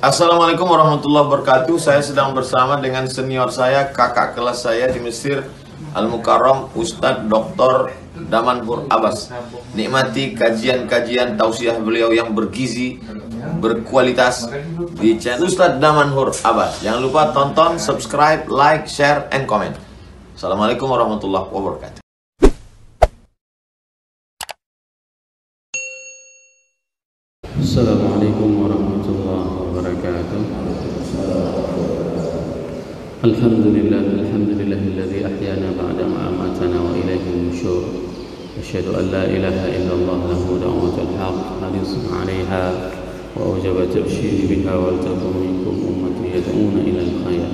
Assalamualaikum warahmatullahi wabarakatuh. Saya sedang bersama dengan senior saya, kakak kelas saya di Mesir, Al-Mukarram, Ustadz Dr. Damanhur Abbas. Nikmati kajian-kajian tausiah beliau yang bergizi, berkualitas di channel Ustadz Damanhur Abbas. Jangan lupa tonton, subscribe, like, share, and comment. Assalamualaikum warahmatullahi wabarakatuh. Assalamualaikum warahmatullahi wabarakatuh. Alhamdulillahilladzi ahyana ba'da ma amatana wa ilaihi nusyur. Asyhadu an la ilaha illallah lahu da'watul haqq harisun 'alaiha wa awjaba tabshiri biha wa takum minkum ummatun yad'una ila al-khair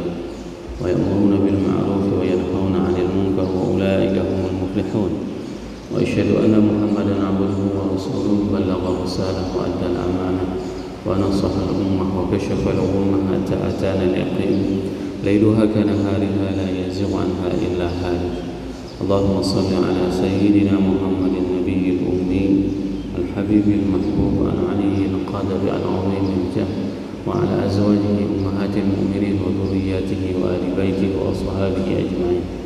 wa ya'muruna bil ma'ruf wa yanhauna 'anil munkar wa ulaika humul muflihun. وأشهد أن محمدا عبده ورسوله بلغ الرسالة وأدى الأمانة ونصح الأمة وكشف الغمة حتى أتانا اليقين ليلها كنهارها لا يزيغ عنها إلا هالك. اللهم صل على سيدنا محمد النبي الأمي الحبيب المحبوب عن علي القادر العظيم الجاه وعلى أزواجه أمهات المؤمنين وذرياته وآل بيته وأصحابه أجمعين.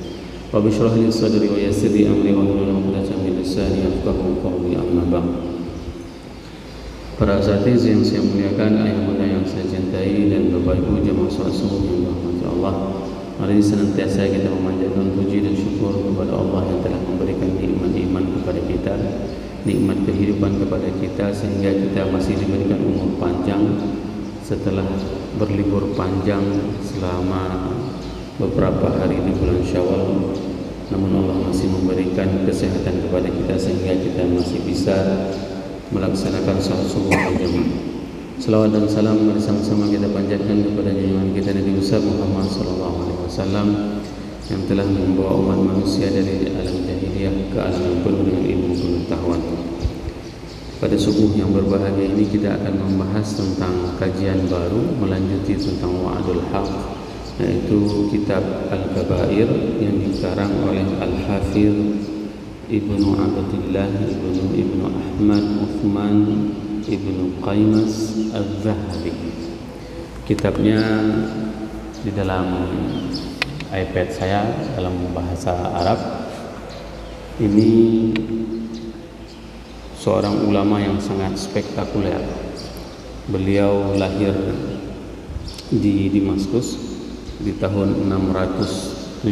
Rabbi shrah li sadri wa yassir li amri wahlul 'uqdatam min lisani yafqahu qawli, amma ba'd. Para asatiz yang saya muliakan, ayah bunda yang saya cintai, dan Bapak Ibu jemaah salat subuh yang dirahmati Allah, mari senantiasa kita memanjatkan puji dan syukur kepada Allah yang telah memberikan nikmat iman kepada kita, nikmat kehidupan kepada kita, sehingga kita masih diberikan umur panjang setelah berlibur panjang selama beberapa hari di bulan Syawal. Namun Allah masih memberikan kesehatan kepada kita sehingga kita masih bisa melaksanakan salat subuh berjamaah. Selawat dan salam mari sama-sama kita panjatkan kepada junjungan kita Nabi besar Muhammad SAW yang telah membawa umat manusia dari alam jahiliyah ke alam yang penuh dengan ilmu pengetahuan. Pada subuh yang berbahagia ini kita akan membahas tentang kajian baru melanjuti tentang Wa'dul Haq, yaitu kitab Al-Kabair yang dikarang oleh Al-Hafidh Ibnu Abdillah Ibnu Ahmad Uthman Ibnu Qaymas Al-Zahabi. Kitabnya di dalam iPad saya dalam bahasa Arab. Ini seorang ulama yang sangat spektakuler. Beliau lahir di Damaskus di tahun 673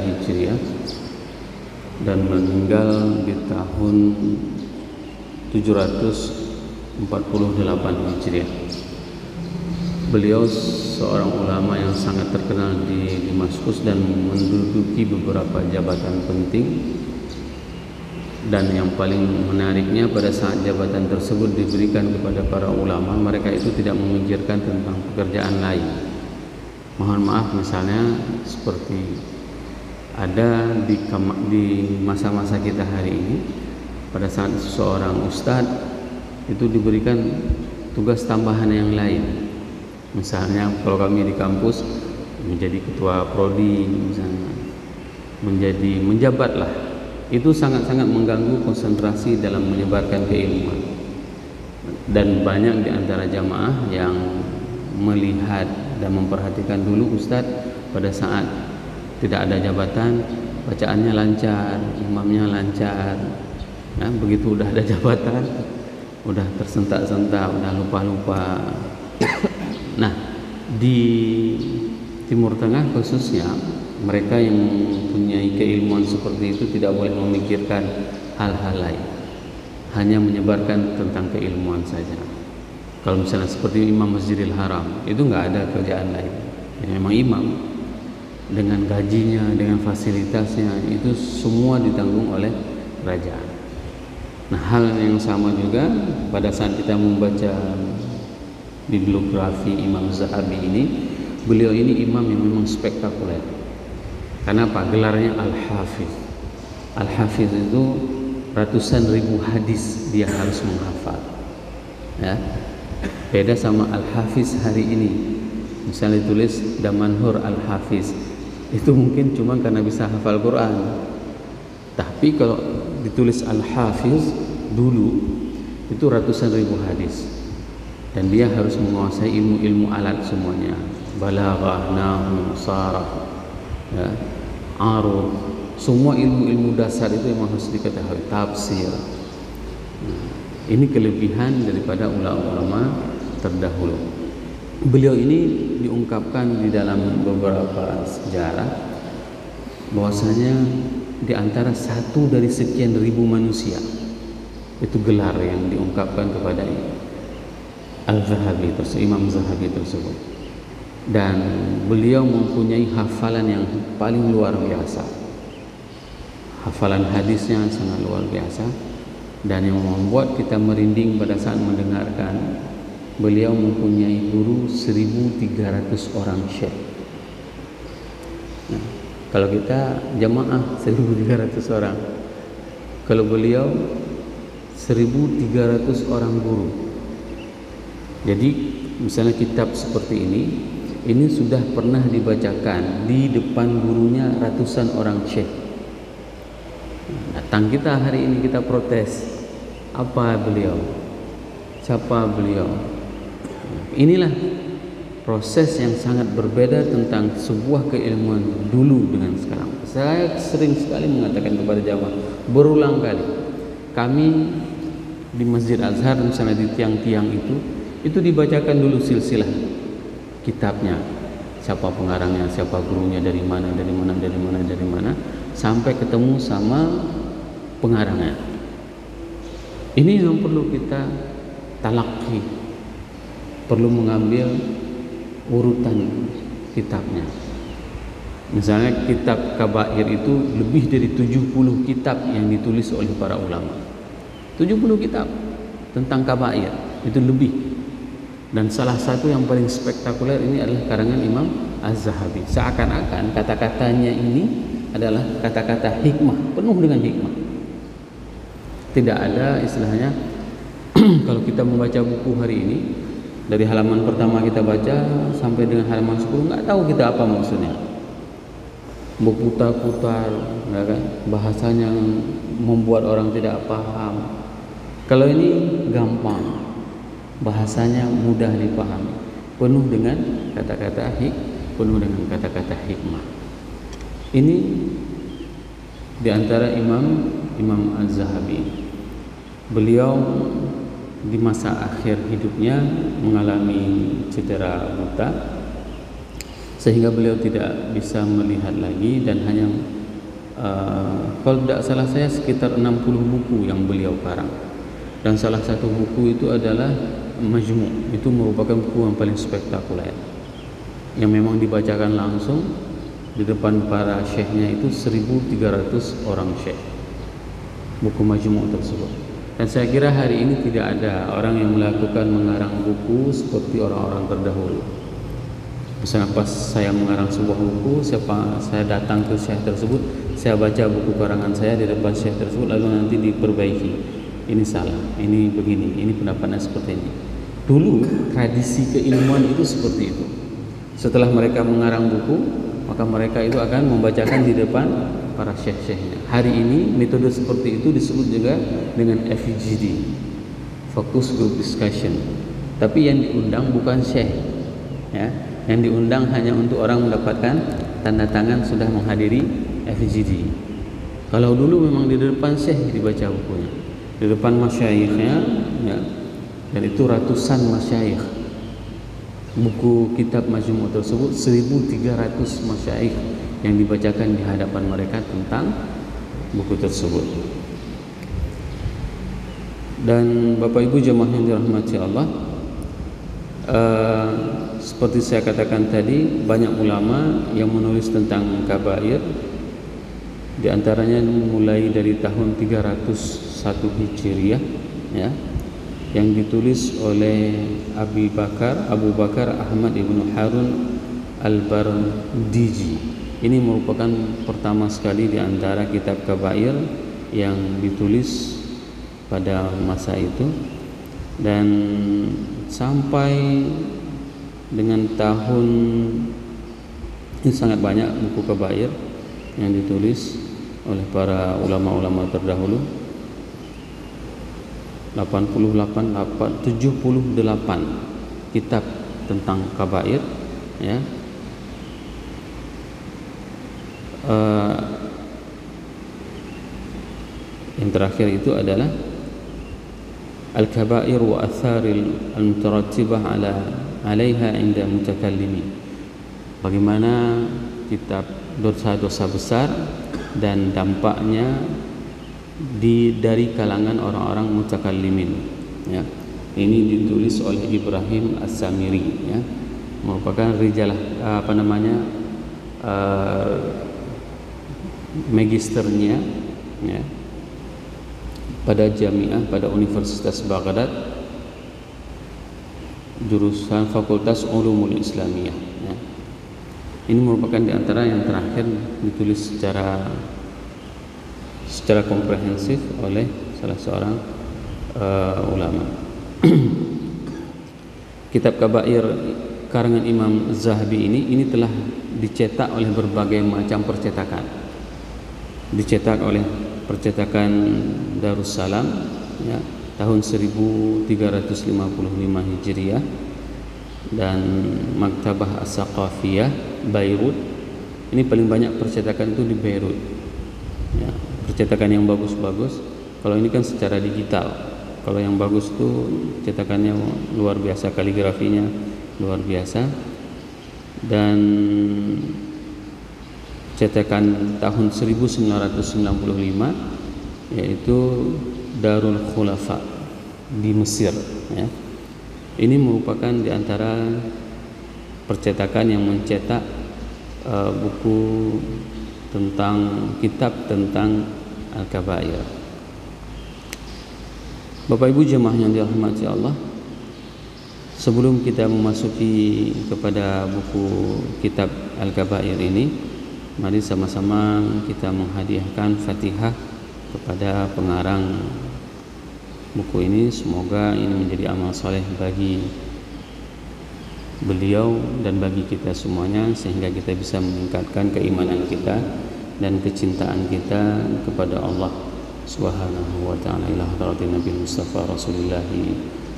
Hijriah dan meninggal di tahun 748 Hijriah. Beliau seorang ulama yang sangat terkenal di Damaskus dan menduduki beberapa jabatan penting. Dan yang paling menariknya, pada saat jabatan tersebut diberikan kepada para ulama, mereka itu tidak memikirkan tentang pekerjaan lain. Mohon maaf, misalnya seperti ada di masa-masa kita hari ini, pada saat seorang ustadz itu diberikan tugas tambahan yang lain. Misalnya kalau kami di kampus menjadi ketua prodi, misalnya menjabat lah, itu sangat-sangat mengganggu konsentrasi dalam menyebarkan keilmuan. Dan banyak di antara jamaah yang melihat dan memperhatikan dulu ustadz pada saat tidak ada jabatan, bacaannya lancar, imamnya lancar. Nah, begitu udah ada jabatan, udah tersentak-sentak, udah lupa-lupa. Nah, di Timur Tengah khususnya, mereka yang mempunyai keilmuan seperti itu tidak boleh memikirkan hal-hal lain, hanya menyebarkan tentang keilmuan saja. Kalau misalnya seperti Imam Masjidil Haram, itu nggak ada kerjaan lain. Ya, memang imam, dengan gajinya, dengan fasilitasnya, itu semua ditanggung oleh kerajaan. Nah, hal yang sama juga pada saat kita membaca bibliografi Imam Zahabi ini, beliau ini imam yang memang spektakuler. Kenapa? Gelarnya Al-Hafidh. Al-Hafidh itu ratusan ribu hadis dia harus menghafal. Ya. Beda sama Al-Hafiz hari ini. Misalnya ditulis Damanhur Al-Hafiz, itu mungkin cuma karena bisa hafal Quran. Tapi kalau ditulis Al-Hafiz dulu, itu ratusan ribu hadis. dan dia harus menguasai ilmu-ilmu alat semuanya, balaghah, nahwu, saraf, ya, aruf, semua ilmu-ilmu dasar itu memang harus diketahui, tafsir. Ini kelebihan daripada ulama-ulama terdahulu. Beliau ini diungkapkan di dalam beberapa sejarah bahwasanya di antara satu dari sekian ribu manusia, itu gelar yang diungkapkan kepada Al-Zahabi, Imam Zahabi tersebut. Dan beliau mempunyai hafalan yang paling luar biasa, hafalan hadisnya sangat luar biasa, dan yang membuat kita merinding pada saat mendengarkan. Beliau mempunyai guru 1.300 orang syekh. Nah, kalau kita jamaah 1.300 orang, kalau beliau 1.300 orang guru. Jadi misalnya kitab seperti ini sudah pernah dibacakan di depan gurunya ratusan orang syekh. Datang kita hari ini kita protes, apa beliau? Siapa beliau? Inilah proses yang sangat berbeda tentang sebuah keilmuan dulu dengan sekarang. Saya sering sekali mengatakan kepada jamaah, berulang kali, kami di Masjid Azhar misalnya di tiang-tiang itu dibacakan dulu silsilah kitabnya, siapa pengarangnya, siapa gurunya, dari mana, sampai ketemu sama pengarangnya. Ini yang perlu kita talaqi, perlu mengambil urutan kitabnya. Misalnya kitab Kabair itu lebih dari 70 kitab yang ditulis oleh para ulama. 70 kitab tentang Kabair itu lebih. Dan salah satu yang paling spektakuler ini adalah karangan Imam Az-Zahabi. Seakan-akan kata-katanya ini adalah kata-kata hikmah, penuh dengan hikmah. Tidak ada istilahnya kalau kita membaca buku hari ini, dari halaman pertama kita baca sampai dengan halaman 10 nggak tahu kita apa maksudnya. Berputar-putar, ya kan? Bahasanya membuat orang tidak paham. Kalau ini gampang, bahasanya mudah dipahami, penuh dengan kata-kata kata-kata hikmah. Ini di antara Imam Az-Zahabi. Beliau di masa akhir hidupnya mengalami cedera buta, sehingga beliau tidak bisa melihat lagi, dan hanya kalau tidak salah saya sekitar 60 buku yang beliau karang, dan salah satu buku itu adalah Majmu'. Itu merupakan buku yang paling spektakuler, yang memang dibacakan langsung di depan para syekhnya, itu 1.300 orang syekh, buku Majmu' tersebut. Dan saya kira hari ini tidak ada orang yang melakukan mengarang buku seperti orang-orang terdahulu. Misalnya pas saya mengarang sebuah buku, saya datang ke syekh tersebut, saya baca buku karangan saya di depan syekh tersebut, lalu nanti diperbaiki. Ini salah, ini begini, ini pendapatnya seperti ini. Dulu tradisi keilmuan itu seperti itu. Setelah mereka mengarang buku, maka mereka itu akan membacakan di depan para syekh-syekhnya. Hari ini metode seperti itu disebut juga dengan FGD, Focus Group Discussion. Tapi yang diundang bukan syekh, ya. Yang diundang hanya untuk orang mendapatkan tanda tangan sudah menghadiri FGD. Kalau dulu memang di depan syekh dibaca bukunya, di depan masyayikhnya, ya. Dan itu ratusan masyayikh. Buku kitab Majmu' tersebut 1.300 masyayikh yang dibacakan di hadapan mereka tentang buku tersebut. Dan Bapak Ibu jemaah yang dirahmati Allah, seperti saya katakan tadi, banyak ulama yang menulis tentang kabair. Di antaranya mulai dari tahun 301 Hijriah, ya, yang ditulis oleh Abu Bakar Ahmad ibnu Harun Al-Bardiji. Ini merupakan pertama sekali di antara kitab kabair yang ditulis pada masa itu, dan sampai dengan tahun ini sangat banyak buku kabair yang ditulis oleh para ulama-ulama terdahulu. 78 78 kitab tentang kabair, ya. Yang terakhir itu adalah Al-Kabair wa Atharil Al-Mutarattibah 'alaiha 'inda mutakallimin. Bagaimana kitab dosa-dosa besar dan dampaknya dari kalangan orang-orang mutakallimin, ya. Ini ditulis oleh Ibrahim As-Samiri, ya. Merupakan rijalah magisternya, ya, pada Jamiah, pada Universitas Baghdad, jurusan Fakultas Ulumul Islamiyah, ya. Ini merupakan di antara yang terakhir ditulis secara komprehensif oleh salah seorang ulama. Kitab Kabair karangan Imam Zahabi ini telah dicetak oleh berbagai macam percetakan. Dicetak oleh percetakan Darussalam, ya, tahun 1355 Hijriah, dan Maktabah As-Saqafiyah Beirut. Ini paling banyak percetakan itu di Beirut, ya. Percetakan yang bagus-bagus. Kalau ini kan secara digital. Kalau yang bagus itu cetakannya luar biasa, kaligrafinya luar biasa. Dan cetakan tahun 1995 yaitu Darul Khulafa di Mesir, ya. Ini merupakan di antara percetakan yang mencetak buku tentang kitab tentang Al-Kabair. Bapak Ibu jemaah yang dirahmati Allah, sebelum kita memasuki kepada buku kitab Al-Kabair ini, mari sama-sama kita menghadiahkan Fatihah kepada pengarang buku ini. Semoga ini menjadi amal soleh bagi beliau dan bagi kita semuanya, sehingga kita bisa meningkatkan keimanan kita dan kecintaan kita kepada Allah Subhanahu wa ta'ala, ila hadratin Nabi Mustafa Rasulullah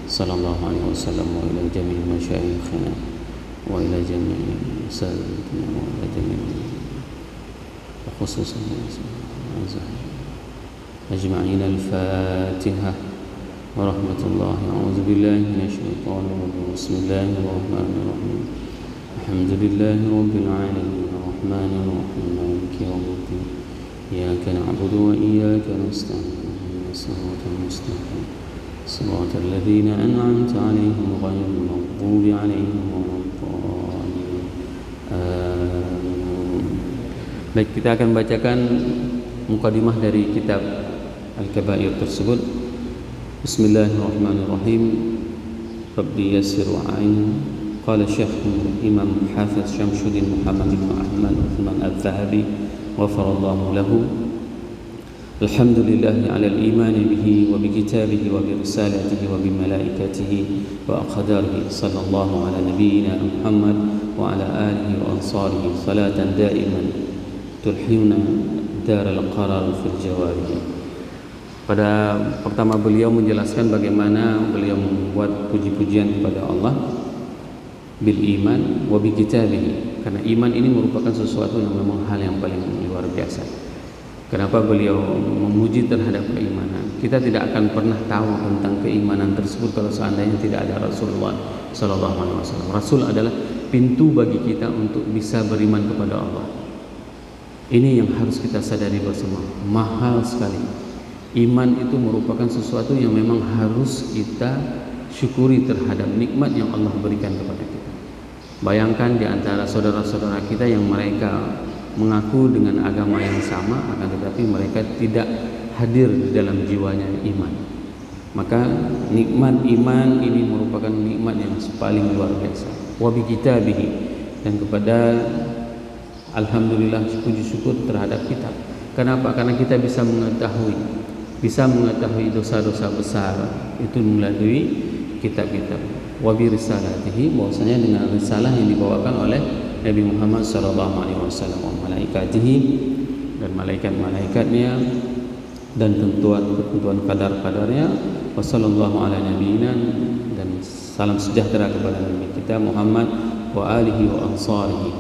sallallahu alaihi wasallam, wa ila jami'i masyayikhina wa ila jami'i sayyidina wa ila jami'i khususan ajma'in. Al-Fatihah wa rahmatullahi a'udzu billahi minasyaitonir rajim. Bismillahirrahmanirrahim. Alhamdulillahi rabbil alamin arrahmanir rahim maliki yaumiddin iyyaka na'budu wa iyyaka nasta'in ihdinas siratal mustaqim siratal ladzina an'amta 'alaihim ghairil maghdubi 'alaihim waladdallin. Baik, kita akan bacakan mukadimah dari kitab Al-Kabair tersebut. Bismillahirrahmanirrahim. Rabbi yassir wa'in. Qala Syekh Imam Hafiz Syamsuddin Muhammad bin Ahmad Uthman Al-Zahabi ghafarallahu lahu. Alhamdulillahi ala al-imani bihi wa bi kitabihi wa bi risalatihi wa bi malaikatihi wa aqdarihi. Sallallahu ala nabiyyina Muhammad wa ala alihi wa ansarihi salatan daiman tulhiyuna daral qarar fil jawarih. Pada pertama beliau menjelaskan bagaimana beliau membuat puji-pujian kepada Allah bil iman wa bi kitabihi, karena iman ini merupakan sesuatu yang memang hal yang paling luar biasa. Kenapa beliau memuji terhadap keimanan? Kita tidak akan pernah tahu tentang keimanan tersebut kalau seandainya tidak ada Rasulullah sallallahu alaihi wasallam. Rasul adalah pintu bagi kita untuk bisa beriman kepada Allah. Ini yang harus kita sadari bersama, mahal sekali. Iman itu merupakan sesuatu yang memang harus kita syukuri terhadap nikmat yang Allah berikan kepada kita. Bayangkan di antara saudara-saudara kita yang mereka mengaku dengan agama yang sama, akan tetapi mereka tidak hadir di dalam jiwanya iman. Maka nikmat iman ini merupakan nikmat yang paling luar biasa. Wa bi kitabihi, dan kepada alhamdulillah puji syukur terhadap kitab. Kenapa? Karena kita bisa mengetahui dosa-dosa besar itu melalui kitab-kitab. Wa bi risalatihi, bahwasanya dengan risalah yang dibawakan oleh Nabi Muhammad sallallahu alaihi wasallam, wa malaikatihi, dan malaikat-malaikatnya, dan ketentuan kadar-kadarnya. Wa sallallahu ala nabiyina, dan Salam sejahtera kepada Nabi kita Muhammad wa alihi wa ansarihi.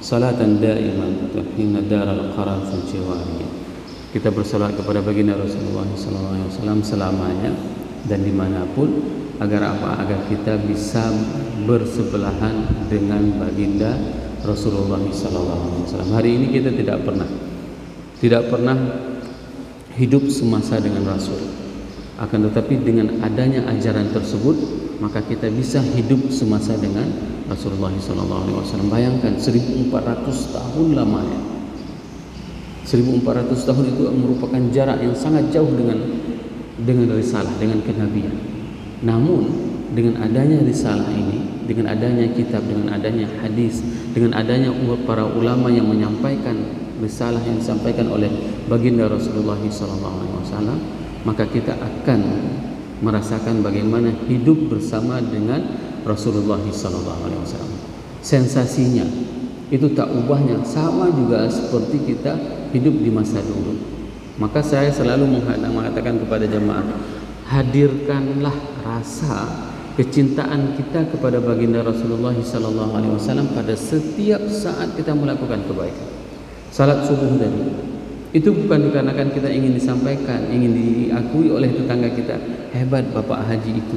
Salatan daiman tuhina daral qarar fil jiwari. Kita bersolat kepada baginda Rasulullah SAW selamanya dan dimanapun, agar apa? Agar kita bisa bersebelahan dengan baginda Rasulullah SAW. Hari ini kita tidak pernah hidup semasa dengan Rasul. Akan tetapi dengan adanya ajaran tersebut, maka kita bisa hidup semasa dengan Rasulullah SAW. Bayangkan 1400 tahun lamanya. 1400 tahun itu merupakan jarak yang sangat jauh dengan risalah, dengan kenabian. Namun dengan adanya risalah ini, dengan adanya kitab, dengan adanya hadis, dengan adanya para ulama yang menyampaikan risalah yang disampaikan oleh baginda Rasulullah SAW, maka kita akan merasakan bagaimana hidup bersama dengan Rasulullah SAW. Sensasinya itu tak ubahnya, sama juga seperti kita hidup di masa dulu. Maka saya selalu mengatakan kepada jemaah, hadirkanlah rasa kecintaan kita kepada baginda Rasulullah SAW pada setiap saat kita melakukan kebaikan. Salat subuh tadi, itu bukan dikarenakan kita ingin disampaikan, ingin diakui oleh tetangga kita, hebat Bapak Haji itu,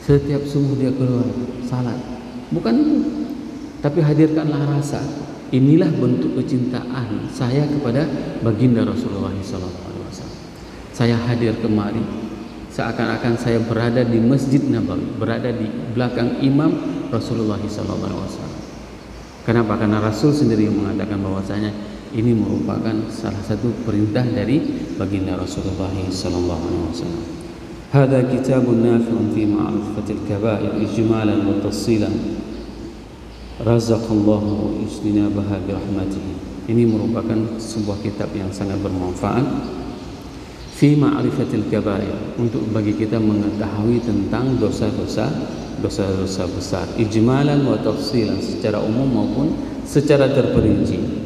setiap subuh dia keluar salat. Bukan itu. Tapi hadirkanlah rasa, inilah bentuk kecintaan saya kepada baginda Rasulullah SAW. Saya hadir kemari seakan-akan saya berada di Masjid Nabawi, berada di belakang imam Rasulullah SAW. Kenapa? Karena Rasul sendiri mengatakan bahwasanya ini merupakan salah satu perintah dari baginda Rasulullah SAW. Hada kitabun nafi'un fi ma'rifatil kaba'ir ijmalan wa tafsilan. Razaqallahu ijtinabaha bi rahmatihi. Ini merupakan sebuah kitab yang sangat bermanfaat fi ma'rifatil kaba'ir, untuk bagi kita mengetahui tentang dosa-dosa besar, ijmalan wa tafsilan, secara umum maupun secara terperinci.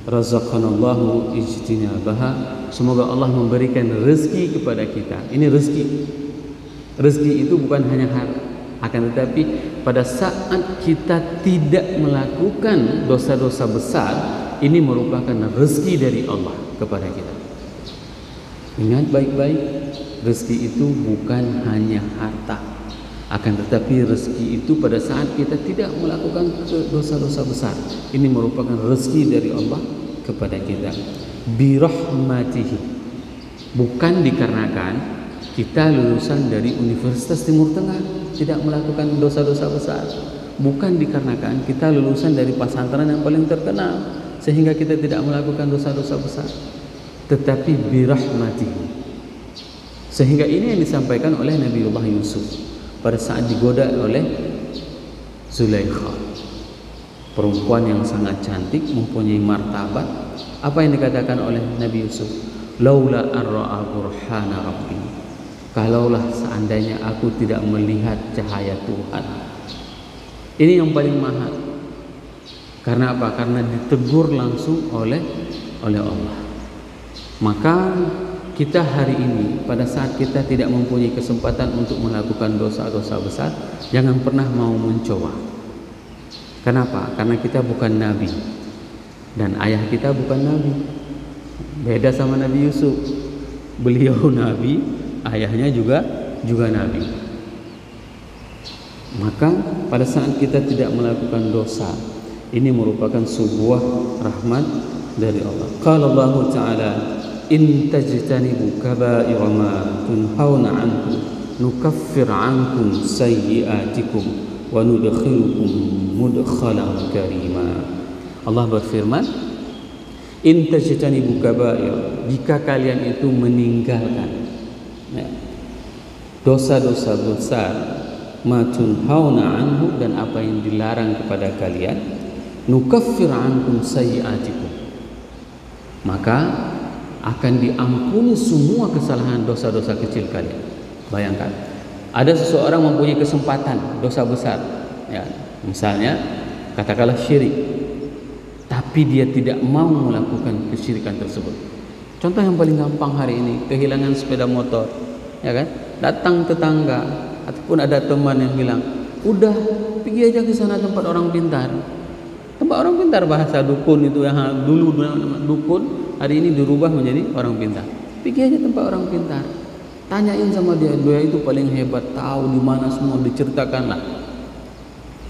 Razaqanallahu ijtinabaha, semoga Allah memberikan rezeki kepada kita. Ini rezeki. Rezeki itu bukan hanya harta, akan tetapi pada saat kita tidak melakukan dosa-dosa besar, ini merupakan rezeki dari Allah kepada kita. Ingat baik-baik, rezeki itu bukan hanya harta, akan tetapi rezeki itu pada saat kita tidak melakukan dosa-dosa besar, ini merupakan rezeki dari Allah kepada kita. Birahmatihi, bukan dikarenakan kita lulusan dari Universitas Timur Tengah tidak melakukan dosa-dosa besar, bukan dikarenakan kita lulusan dari pesantren yang paling terkenal sehingga kita tidak melakukan dosa-dosa besar, tetapi birahmatihi. Sehingga ini yang disampaikan oleh Nabiullah Yusuf pada saat digoda oleh Zulaikha, perempuan yang sangat cantik, mempunyai martabat. Apa yang dikatakan oleh Nabi Yusuf? Laula ar-ra'a burhana rabbi, kalaulah seandainya aku tidak melihat cahaya Tuhan. Ini yang paling mahal. Karena apa? Karena ditegur langsung oleh Allah. Maka kita hari ini, pada saat kita tidak mempunyai kesempatan untuk melakukan dosa-dosa besar, jangan pernah mau mencoba. Kenapa? Karena kita bukan nabi dan ayah kita bukan nabi. Beda sama Nabi Yusuf. Beliau nabi, ayahnya juga nabi. Maka pada saat kita tidak melakukan dosa, ini merupakan sebuah rahmat dari Allah. Qala Allah Ta'ala, in tajtanibu kaba'ira ma tunhauna anhu nukaffir ankum sayyi'atikum wa nudkhilukum mudkhalan karima. Allah berfirman, in tajtanibu kaba'ir, jika kalian itu meninggalkan dosa-dosa besar, ma tunhauna anhu, dan apa yang dilarang kepada kalian, nukaffir ankum sayyi'atikum, maka akan diampuni semua kesalahan dosa-dosa kecil kalian. Bayangkan, ada seseorang mempunyai kesempatan dosa besar, ya, misalnya katakanlah syirik, tapi dia tidak mau melakukan kesyirikan tersebut. Contoh yang paling gampang hari ini, kehilangan sepeda motor, ya kan? Datang tetangga ataupun ada teman yang bilang, Udah, pergi aja ke sana tempat orang pintar. Tempat orang pintar, bahasa dukun itu yang dulu dukun, hari ini dirubah menjadi orang pintar. Pergi aja tempat orang pintar. Tanyain sama dia itu paling hebat, tahu di mana semua, diceritakanlah.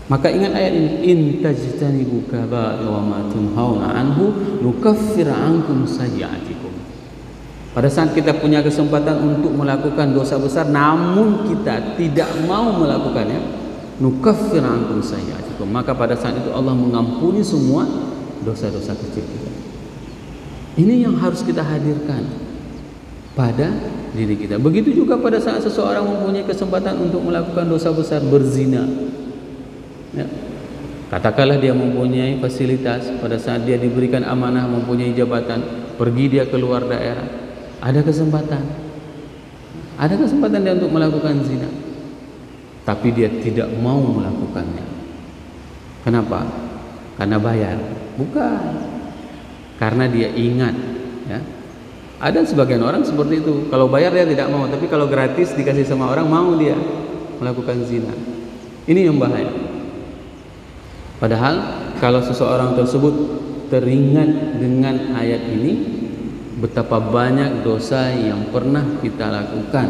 Maka ingat ayat ini, in tajtanibu kaba'ira wa ma tunhauna anhu nukaffir ankum sayyi'atikum. Pada saat kita punya kesempatan untuk melakukan dosa besar namun kita tidak mau melakukannya, nukaffir ankum sayyi'atikum, maka pada saat itu Allah mengampuni semua dosa-dosa kecil kita. Ini yang harus kita hadirkan pada diri kita. Begitu juga pada saat seseorang mempunyai kesempatan untuk melakukan dosa besar, berzina. Ya. Katakanlah dia mempunyai fasilitas, pada saat dia diberikan amanah, mempunyai jabatan, pergi dia keluar daerah, ada kesempatan dia untuk melakukan zina, tapi dia tidak mau melakukannya. Kenapa? Karena bayar? Bukan, karena dia ingat. Ya, ada sebagian orang seperti itu, kalau bayar dia tidak mau, tapi kalau gratis dikasih sama orang mau dia melakukan zina. Ini yang bahaya. Padahal kalau seseorang tersebut teringat dengan ayat ini, betapa banyak dosa yang pernah kita lakukan,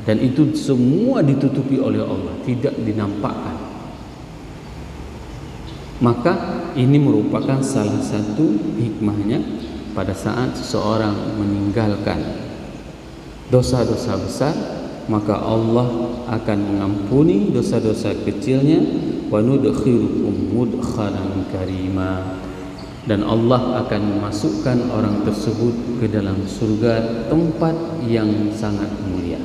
dan itu semua ditutupi oleh Allah, tidak dinampakkan. Maka ini merupakan salah satu hikmahnya pada saat seseorang meninggalkan dosa-dosa besar, maka Allah akan mengampuni dosa-dosa kecilnya, wa nudkhilukum mudkhalan karima, dan Allah akan memasukkan orang tersebut ke dalam surga, tempat yang sangat mulia.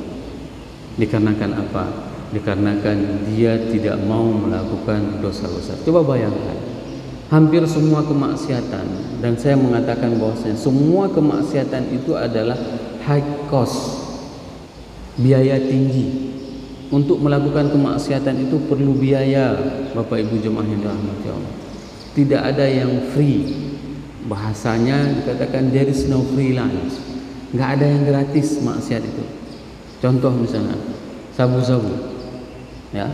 Dikarenakan apa? Dikarenakan dia tidak mau melakukan dosa besar. Coba bayangkan, hampir semua kemaksiatan, dan saya mengatakan bahwasanya semua kemaksiatan itu adalah high cost, biaya tinggi. Untuk melakukan kemaksiatan itu perlu biaya, Bapak Ibu jemaah yang dirahmati Allah. Tidak ada yang free. Bahasanya dikatakan there is no free lunch. Nggak ada yang gratis maksiat itu. Contoh misalnya sabu-sabu, ya.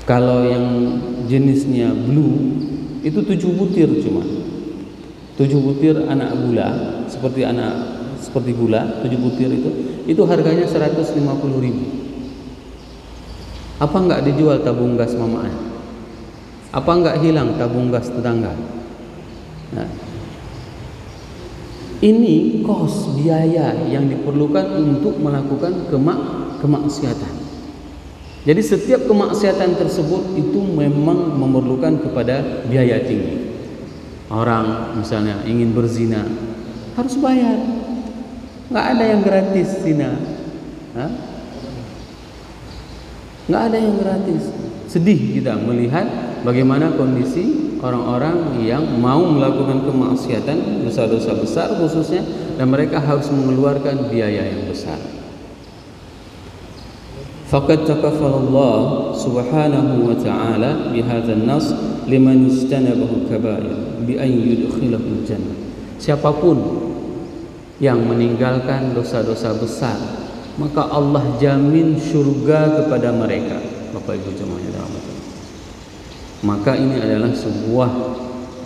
Kalau yang jenisnya blue itu 7 butir cuma. 7 butir anak gula, seperti gula, 7 butir itu harganya 150.000. Apa enggak dijual tabung gas mamanya? Apa enggak hilang tabung gas tetangga? Nah, ini kos biaya yang diperlukan untuk melakukan kemaksiatan. Jadi setiap kemaksiatan tersebut itu memang memerlukan kepada biaya tinggi. Orang misalnya ingin berzina harus bayar. Enggak ada yang gratis zina. Nggak ada yang gratis. Sedih kita melihat bagaimana kondisi orang-orang yang mau melakukan kemaksiatan, dosa-dosa besar khususnya, dan mereka harus mengeluarkan biaya yang besar. Faqad takaffalallahu subhanahu wa ta'ala bihadzal nas liman istanabahu kaba'ir bi an yudkhilahu jannah. Siapapun yang meninggalkan dosa-dosa besar, maka Allah jamin surga kepada mereka. Bapak Ibu jemaah yang dirahmati Allah. Maka ini adalah sebuah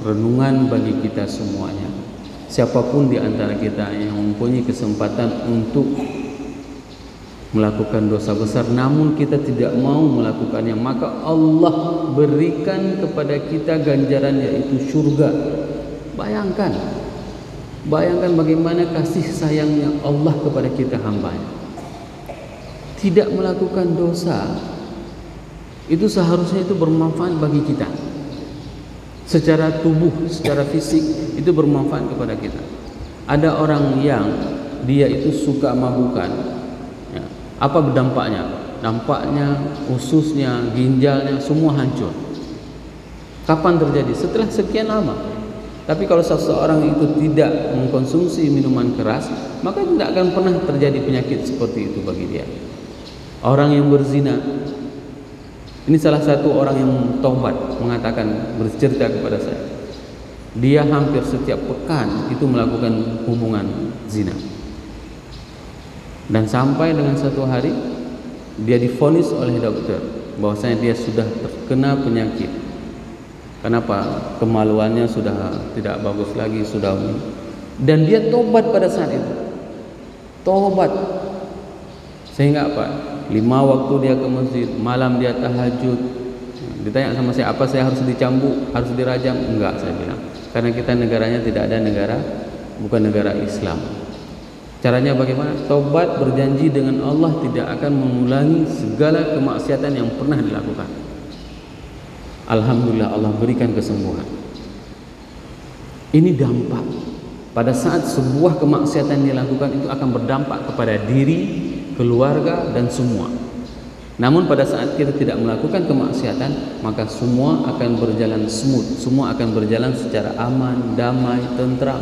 renungan bagi kita semuanya. Siapapun di antara kita yang mempunyai kesempatan untuk melakukan dosa besar namun kita tidak mau melakukannya, maka Allah berikan kepada kita ganjaran, yaitu surga. Bayangkan bagaimana kasih sayangnya Allah kepada kita hambanya. Tidak melakukan dosa itu seharusnya itu bermanfaat bagi kita secara tubuh, secara fisik, itu bermanfaat kepada kita. Ada orang yang dia itu suka mabukan, ya. Apa dampaknya? Dampaknya ususnya, ginjalnya semua hancur. Kapan terjadi? Setelah sekian lama. Tapi kalau seseorang itu tidak mengkonsumsi minuman keras, maka tidak akan pernah terjadi penyakit seperti itu bagi dia. Orang yang berzina, ini salah satu orang yang taubat mengatakan, bercerita kepada saya, dia hampir setiap pekan itu melakukan hubungan zina, dan sampai dengan satu hari dia divonis oleh dokter bahwasanya dia sudah terkena penyakit. Kenapa? Kemaluannya sudah tidak bagus lagi, dan dia tobat pada saat itu. Tobat. Sehingga apa? 5 waktu dia ke masjid, malam dia tahajud. Ditanya sama saya, apa saya harus dicambuk, harus dirajam? Enggak, saya bilang. Karena kita negaranya tidak ada bukan negara Islam. Caranya bagaimana? Tobat, berjanji dengan Allah tidak akan mengulangi segala kemaksiatan yang pernah dilakukan. Alhamdulillah Allah berikan kesembuhan. Ini dampak. Pada saat sebuah kemaksiatan dilakukan itu akan berdampak kepada diri, keluarga, dan semua. Namun pada saat kita tidak melakukan kemaksiatan, maka semua akan berjalan smooth, semua akan berjalan secara aman, damai, tentram.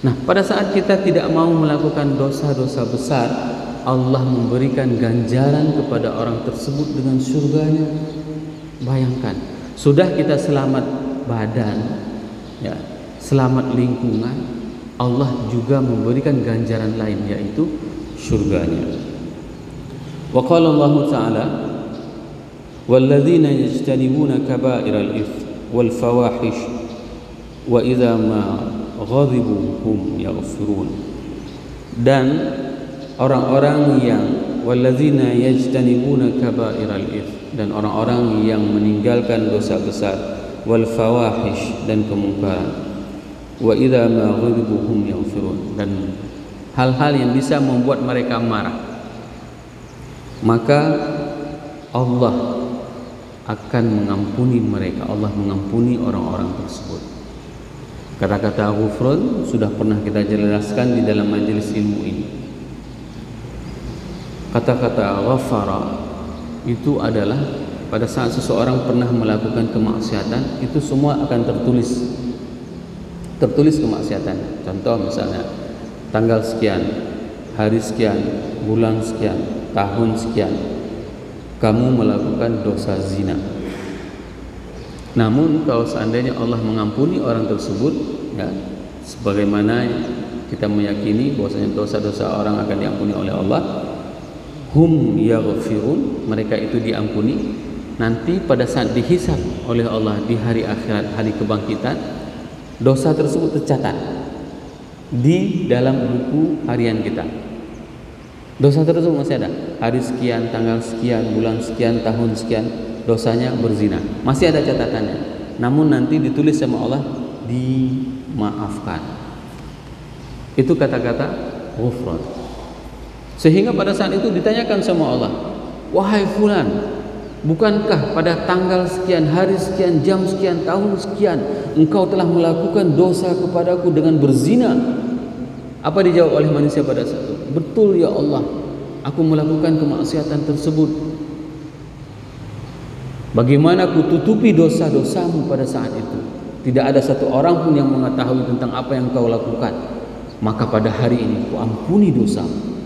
Nah, pada saat kita tidak mau melakukan dosa-dosa besar, Allah memberikan ganjaran kepada orang tersebut dengan surganya. Bayangkan, sudah kita selamat badan, ya, selamat lingkungan, Allah juga memberikan ganjaran lain, yaitu surganya. Wa qala Allah Ta'ala, walladzina yajtanibuna kaba'iral its wal fawahish wa idza ma ghadibu hum yaghfirun. Dan orang-orang yang walladzina yajtanibuna kaba'iral its, dan orang-orang yang meninggalkan dosa besar, wal fawahish, dan kemungkaran, wa idza ma ghadibu hum yaghfirun, dan hal-hal yang bisa membuat mereka marah, maka Allah akan mengampuni mereka. Allah mengampuni orang-orang tersebut. Kata-kata ghufran sudah pernah kita jelaskan di dalam majelis ilmu ini. Kata-kata ghafara itu adalah pada saat seseorang pernah melakukan kemaksiatan, itu semua akan tertulis kemaksiatan. Contoh misalnya, tanggal sekian, hari sekian, bulan sekian, tahun sekian, kamu melakukan dosa zina. Namun kalau seandainya Allah mengampuni orang tersebut, ya, sebagaimana kita meyakini bahwasanya dosa-dosa orang akan diampuni oleh Allah, hum yaghfirun, mereka itu diampuni. Nanti pada saat dihisab oleh Allah di hari akhirat, hari kebangkitan, dosa tersebut tercatat di dalam buku harian kita. Dosa tersebut masih ada, hari sekian, tanggal sekian, bulan sekian, tahun sekian, dosanya berzina, masih ada catatannya. Namun nanti ditulis sama Allah, dimaafkan. Itu kata-kata ghufran. Sehingga pada saat itu ditanyakan sama Allah, wahai fulan, bukankah pada tanggal sekian, hari sekian, jam sekian, tahun sekian, engkau telah melakukan dosa kepadaku dengan berzina? Apa dijawab oleh manusia pada saat itu? Betul ya Allah, aku melakukan kemaksiatan tersebut. Bagaimana aku tutupi dosa-dosamu pada saat itu? Tidak ada satu orang pun yang mengetahui tentang apa yang kau lakukan. Maka pada hari ini ku ampuni dosamu.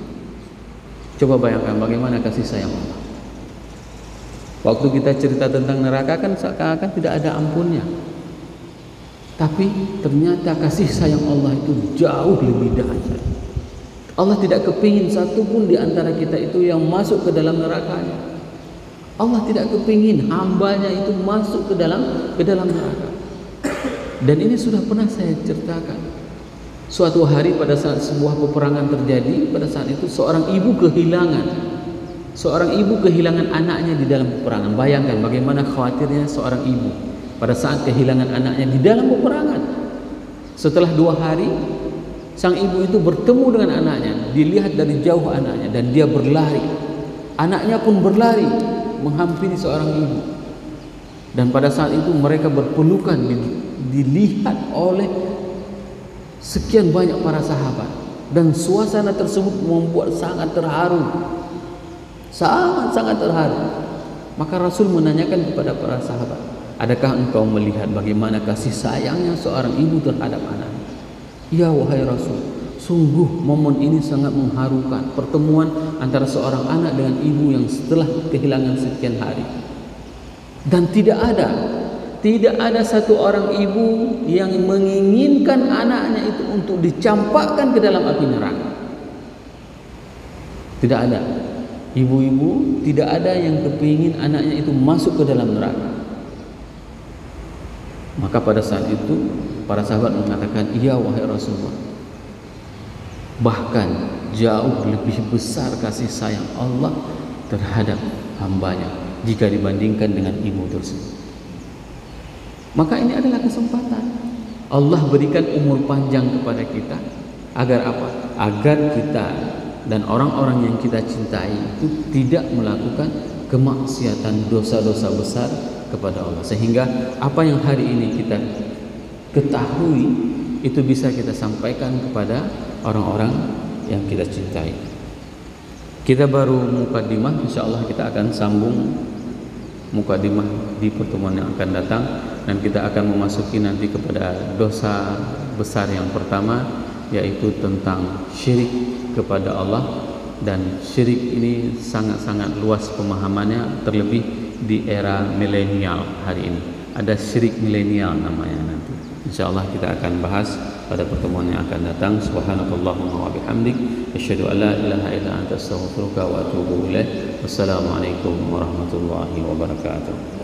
Coba bayangkan bagaimana kasih sayang Allah. Waktu kita cerita tentang neraka kan seakan-akan tidak ada ampunnya. Tapi ternyata kasih sayang Allah itu jauh lebih dahsyat. Allah tidak kepingin satu pun di antara kita itu yang masuk ke dalam nerakanya. Allah tidak kepingin hambanya itu masuk ke dalam neraka. Dan ini sudah pernah saya ceritakan. Suatu hari pada saat sebuah peperangan terjadi, pada saat itu seorang ibu kehilangan anaknya di dalam peperangan. Bayangkan bagaimana khawatirnya seorang ibu pada saat kehilangan anaknya di dalam peperangan. Setelah 2 hari, sang ibu itu bertemu dengan anaknya, dilihat dari jauh anaknya, dan dia berlari. Anaknya pun berlari menghampiri seorang ibu. Dan pada saat itu mereka berpelukan, dilihat oleh sekian banyak para sahabat. Dan suasana tersebut membuat sangat terharu. Sangat terharu. Maka Rasul menanyakan kepada para sahabat, adakah engkau melihat bagaimana kasih sayangnya seorang ibu terhadap anaknya? Ya wahai Rasul, sungguh momen ini sangat mengharukan. Pertemuan antara seorang anak dengan ibu yang setelah kehilangan sekian hari. Dan tidak ada satu orang ibu yang menginginkan anaknya itu untuk dicampakkan ke dalam api neraka. Tidak ada. Ibu-ibu tidak ada yang kepingin anaknya itu masuk ke dalam neraka. Maka pada saat itu para sahabat mengatakan, iya wahai Rasulullah, bahkan jauh lebih besar kasih sayang Allah terhadap hambanya jika dibandingkan dengan ibu tersebut. Maka ini adalah kesempatan Allah berikan umur panjang kepada kita. Agar apa? Agar kita dan orang-orang yang kita cintai itu tidak melakukan kemaksiatan, dosa-dosa besar kepada Allah, sehingga apa yang hari ini kita ketahui itu bisa kita sampaikan kepada orang-orang yang kita cintai. Kita baru mukadimah, insyaallah kita akan sambung mukadimah di pertemuan yang akan datang, dan kita akan memasuki nanti kepada dosa besar yang pertama, yaitu tentang syirik kepada Allah. Dan syirik ini sangat-sangat luas pemahamannya, terlebih di era milenial hari ini. Ada syirik milenial namanya nanti. Insyaallah kita akan bahas pada pertemuan yang akan datang. Subhanakallahumma wa bihamdik, asyhadu an la ilaha illa anta astaghfiruka wa atubu ilaik. Wassalamualaikum warahmatullahi wabarakatuh.